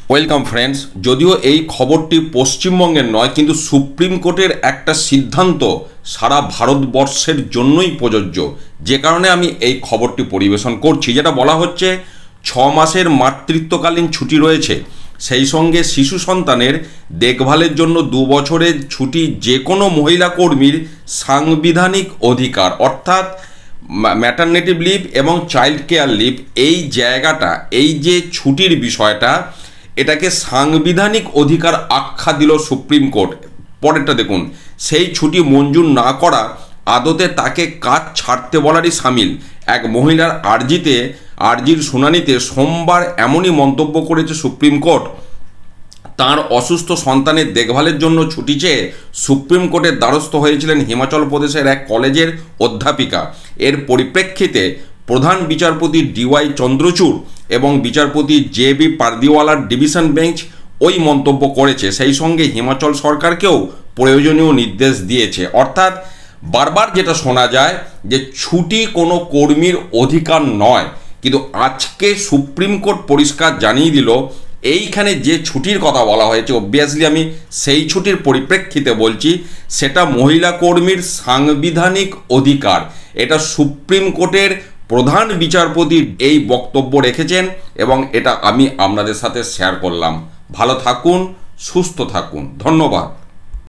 Welcome friends. যদিও এই খবরটি পশ্চিমবঙ্গের নয়, কিন্তু সুপ্রিম কোর্টের একটা সিদ্ধান্ত সারা ভারতবর্ষের জন্যই প্রযোজ্য, যে কারণে আমি এই খবরটি পরিবেশন করছি। যেটা বলা হচ্ছে 6 মাসের মাতৃত্বকালীন ছুটি রয়েছে, সেই সঙ্গে শিশু সন্তানের দেখভালের জন্য 2 বছরের ছুটি যে কোনো মহিলা কর্মীর সাংবিধানিক অধিকার, অর্থাৎ ম্যাটারনিটি লিভ এবং চাইল্ড কেয়ার লিভ, এই জায়গাটা, এই যে ছুটির বিষয়টা, এটাকে সাংবিধানিক অধিকার আখ্যা দিল সুপ্রিম কোর্ট। পরেরটা দেখুন, সেই ছুটি মঞ্জুর না করা আদতে তাকে কাজ ছাড়তে বলারই সামিল। এক মহিলার আর্জির শুনানিতে সোমবার এমনই মন্তব্য করেছে সুপ্রিম কোর্ট। তার অসুস্থ সন্তানের দেখভালের জন্য ছুটি চেয়ে সুপ্রিম কোর্টের দ্বারস্থ হয়েছিলেন হিমাচল প্রদেশের এক কলেজের অধ্যাপিকা। এর পরিপ্রেক্ষিতে প্রধান বিচারপতি ডিওয়াই চন্দ্রচূড় এবং বিচারপতি জে.বি. পারদিওয়ালার ডিভিশন বেঞ্চ ওই মন্তব্য করেছে। সেই সঙ্গে হিমাচল সরকারকেও প্রয়োজনীয় নির্দেশ দিয়েছে। অর্থাৎ বারবার যেটা শোনা যায় যে ছুটি কোনো কর্মীর অধিকার নয়, কিন্তু আজকে সুপ্রিম কোর্ট পরিষ্কার জানিয়ে দিল এইখানে যে ছুটির কথা বলা হয়েছে, অবভিয়াসলি আমি সেই ছুটির পরিপ্রেক্ষিতে বলছি, সেটা মহিলা কর্মীর সাংবিধানিক অধিকার। এটা সুপ্রিম কোর্টের প্রধান বিচারপতি এই বক্তব্য রেখেছেন এবং এটা আমি আপনাদের সাথে শেয়ার করলাম। ভালো থাকুন, সুস্থ থাকুন, ধন্যবাদ।